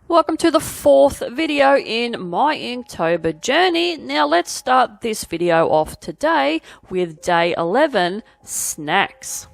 Welcome to the fourth video in my Inktober journey. Now let's start this video off today with day 11, snacks.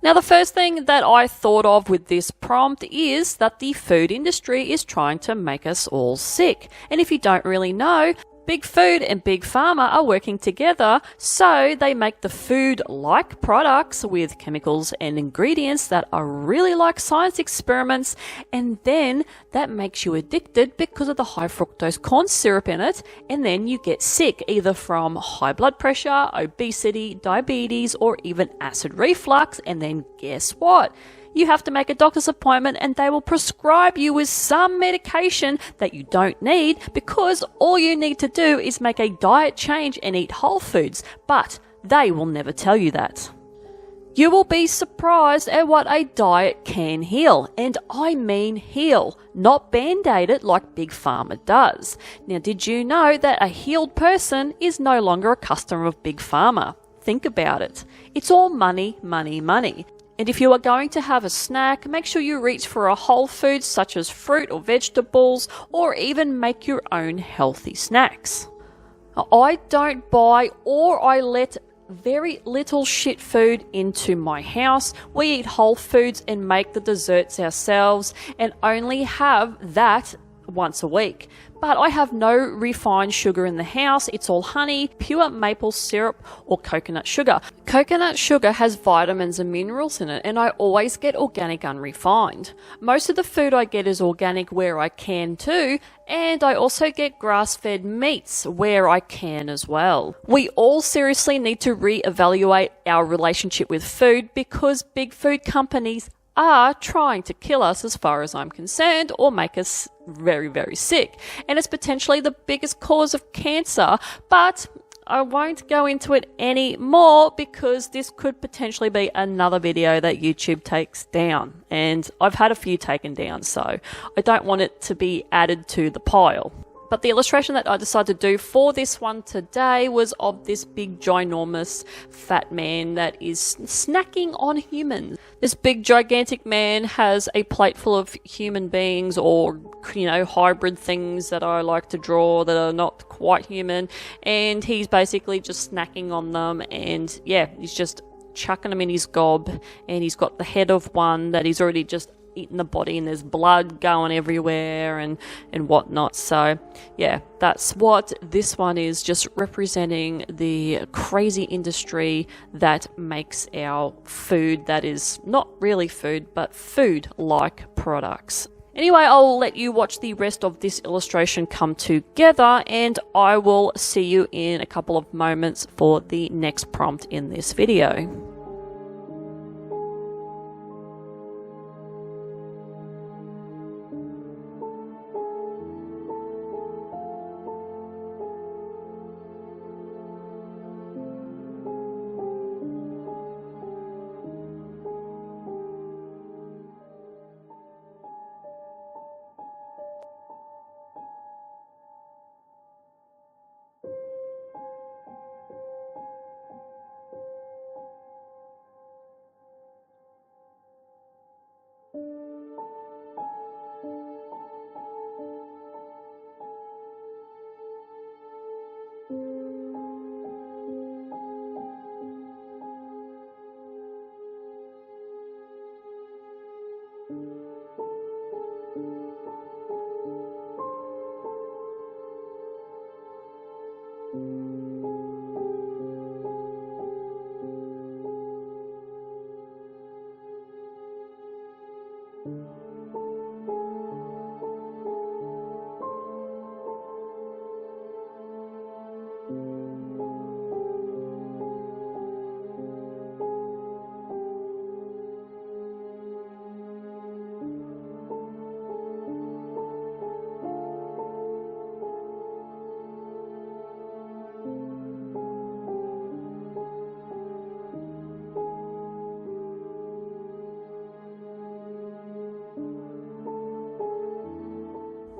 Now the first thing that I thought of with this prompt is that the food industry is trying to make us all sick. And if you don't really know, Big Food and Big Pharma are working together, so they make the food-like products with chemicals and ingredients that are really like science experiments, and then that makes you addicted because of the high fructose corn syrup in it, and then you get sick either from high blood pressure, obesity, diabetes, or even acid reflux, and then guess what? You have to make a doctor's appointment and they will prescribe you with some medication that you don't need because all you need to do is make a diet change and eat whole foods, but they will never tell you that. You will be surprised at what a diet can heal, and I mean heal, not band-aid it like Big Pharma does. Now, did you know that a healed person is no longer a customer of Big Pharma? Think about it. It's all money, money, money. And if you are going to have a snack, make sure you reach for a whole food such as fruit or vegetables, or even make your own healthy snacks. I don't buy or I let very little shit food into my house. We eat whole foods and make the desserts ourselves and only have that once a week. But I have no refined sugar in the house. It's all honey, pure maple syrup, or coconut sugar. Coconut sugar has vitamins and minerals in it, and I always get organic unrefined. Most of the food I get is organic where I can too, and I also get grass-fed meats where I can as well. We all seriously need to reevaluate our relationship with food because big food companies are trying to kill us as far as I'm concerned, or make us very, very sick. And it's potentially the biggest cause of cancer, but I won't go into it anymore because this could potentially be another video that YouTube takes down. And I've had a few taken down, so I don't want it to be added to the pile. But the illustration that I decided to do for this one today was of this big ginormous fat man that is snacking on humans. This big gigantic man has a plate full of human beings, or hybrid things that I like to draw that are not quite human, and he's basically just snacking on them, and yeah, he's just chucking them in his gob, and he's got the head of one that he's already just eating the body, and there's blood going everywhere and whatnot. So yeah, that's what this one is, just representing the crazy industry that makes our food that is not really food, but food-like products. Anyway, I'll let you watch the rest of this illustration come together, and I will see you in a couple of moments for the next prompt in this video.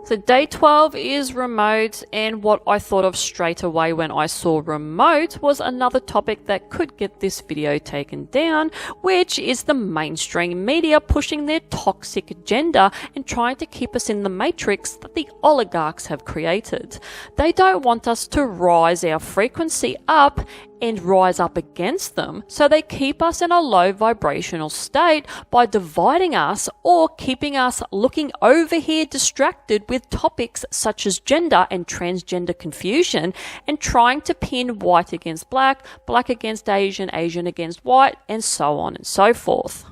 So day 12 is remote, and what I thought of straight away when I saw remote was another topic that could get this video taken down, which is the mainstream media pushing their toxic agenda and trying to keep us in the matrix that the oligarchs have created. They don't want us to rise our frequency up and rise up against them, so they keep us in a low vibrational state by dividing us or keeping us looking over here distracted with topics such as gender and transgender confusion, and trying to pin white against black, black against Asian, Asian against white, and so on and so forth.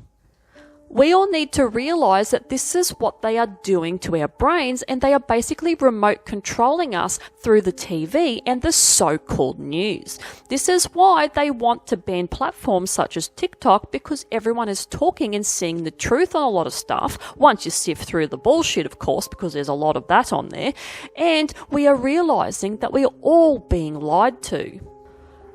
We all need to realize that this is what they are doing to our brains, and they are basically remote controlling us through the TV and the so-called news. This is why they want to ban platforms such as TikTok, because everyone is talking and seeing the truth on a lot of stuff, once you sift through the bullshit, of course, because there's a lot of that on there, and we are realizing that we are all being lied to.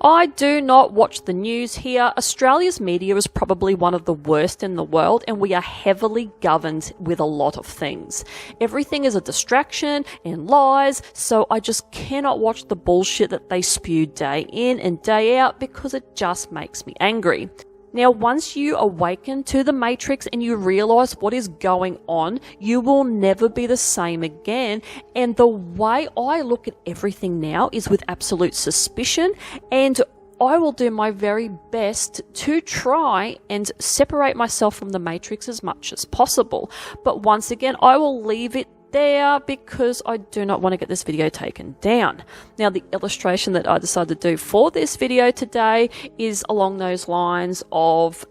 I do not watch the news here. Australia's media is probably one of the worst in the world, and we are heavily governed with a lot of things. Everything is a distraction and lies, so I just cannot watch the bullshit that they spew day in and day out because it just makes me angry. Now, once you awaken to the matrix and you realize what is going on, you will never be the same again. And the way I look at everything now is with absolute suspicion, and I will do my very best to try and separate myself from the matrix as much as possible. But once again, I will leave it there because I do not want to get this video taken down. Now, the illustration that I decided to do for this video today is along those lines of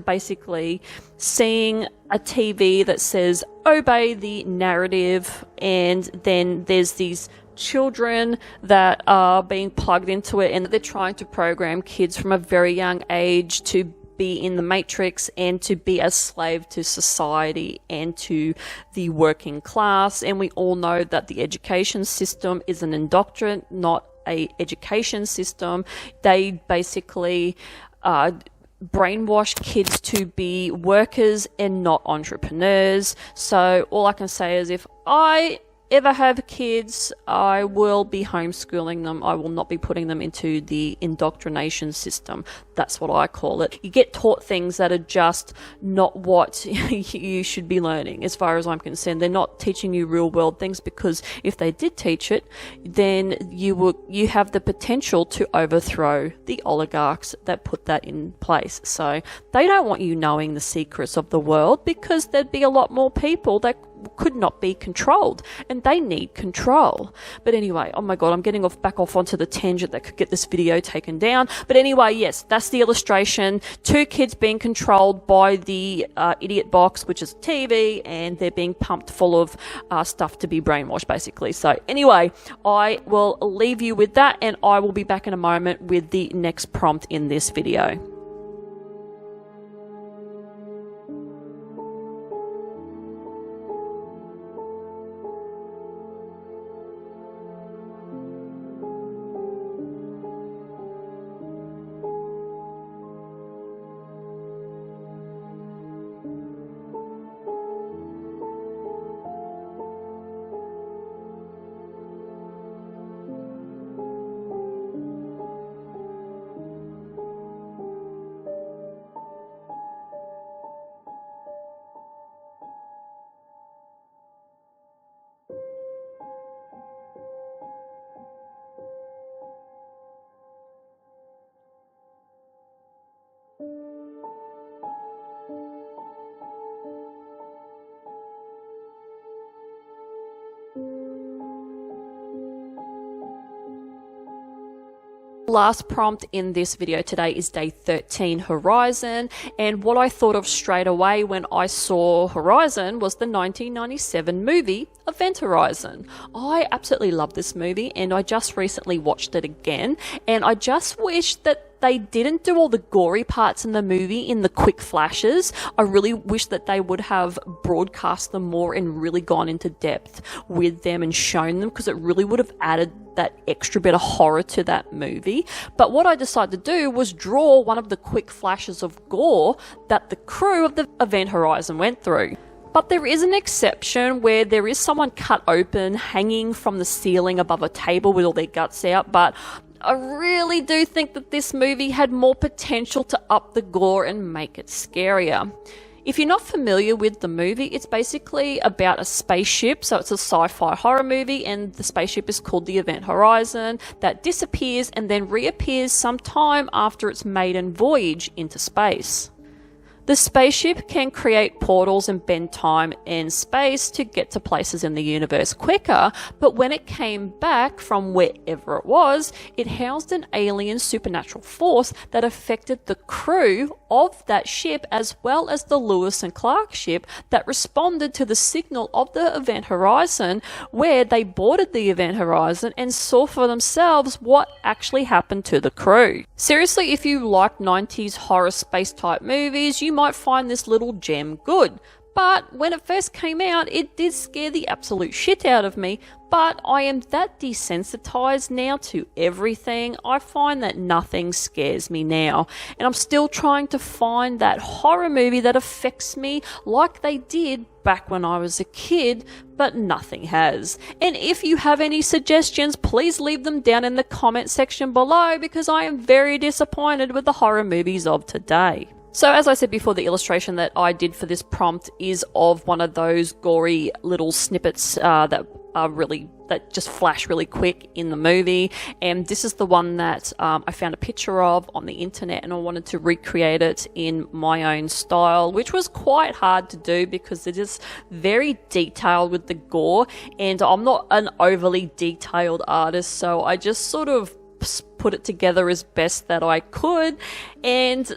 basically seeing a TV that says obey the narrative, and then there's these children that are being plugged into it, and they're trying to program kids from a very young age to be in the matrix and to be a slave to society and to the working class. And we all know that the education system is an indoctrination, not a education system. They basically brainwash kids to be workers and not entrepreneurs. So all I can say is, if I ever have kids, I will be homeschooling them. I will not be putting them into the indoctrination system. That's what I call it. You get taught things that are just not what you should be learning, as far as I'm concerned. They're not teaching you real world things, because if they did teach it, then you have the potential to overthrow the oligarchs that put that in place. So they don't want you knowing the secrets of the world, because there'd be a lot more people that could not be controlled, and they need control. But anyway, oh my god, I'm getting back off onto the tangent that could get this video taken down. But anyway, yes, that's the illustration. Two kids being controlled by the idiot box, which is TV, and they're being pumped full of stuff to be brainwashed, basically. So anyway, I will leave you with that, and I will be back in a moment with the next prompt in this video. Last prompt in this video today is day 13, Horizon, and what I thought of straight away when I saw Horizon was the 1997 movie Event Horizon. I absolutely love this movie, and I just recently watched it again, and I just wish that they didn't do all the gory parts in the movie in the quick flashes. I really wish that they would have broadcast them more and really gone into depth with them and shown them, because it really would have added that extra bit of horror to that movie. But what I decided to do was draw one of the quick flashes of gore that the crew of the Event Horizon went through. But there is an exception where there is someone cut open, hanging from the ceiling above a table with all their guts out, but I really do think that this movie had more potential to up the gore and make it scarier. If you're not familiar with the movie, it's basically about a spaceship, so it's a sci-fi horror movie, and the spaceship is called the Event Horizon, that disappears and then reappears sometime after its maiden voyage into space. The spaceship can create portals and bend time and space to get to places in the universe quicker, but when it came back from wherever it was, it housed an alien supernatural force that affected the crew of that ship as well as the Lewis and Clark ship that responded to the signal of the Event Horizon, where they boarded the Event Horizon and saw for themselves what actually happened to the crew. Seriously, if you like 90s horror space type movies, you might find this little gem good. But when it first came out, it did scare the absolute shit out of me. But I am that desensitized now to everything. I find that nothing scares me now. And I'm still trying to find that horror movie that affects me like they did back when I was a kid, but nothing has. And if you have any suggestions, please leave them down in the comment section below, because I am very disappointed with the horror movies of today. So as I said before, the illustration that I did for this prompt is of one of those gory little snippets that just flash really quick in the movie, and this is the one that I found a picture of on the internet, and I wanted to recreate it in my own style, which was quite hard to do because it is very detailed with the gore, and I'm not an overly detailed artist, so I just sort of put it together as best that I could. And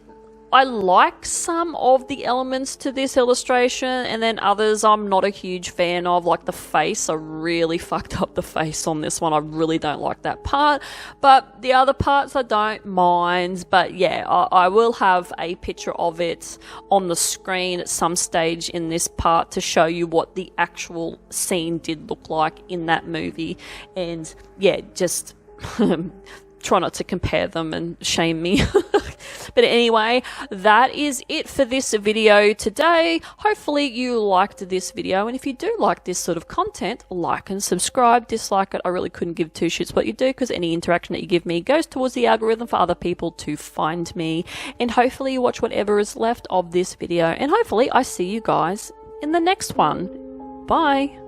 I like some of the elements to this illustration, and then others I'm not a huge fan of, like the face. I really fucked up the face on this one. I really don't like that part, but the other parts I don't mind. But yeah, I will have a picture of it on the screen at some stage in this part to show you what the actual scene did look like in that movie. And yeah, just try not to compare them and shame me. But anyway, that is it for this video today. Hopefully you liked this video, and if you do like this sort of content, like and subscribe. Dislike it, I really couldn't give two shits what you do, because any interaction that you give me goes towards the algorithm for other people to find me. And hopefully you watch whatever is left of this video, and hopefully I see you guys in the next one. Bye!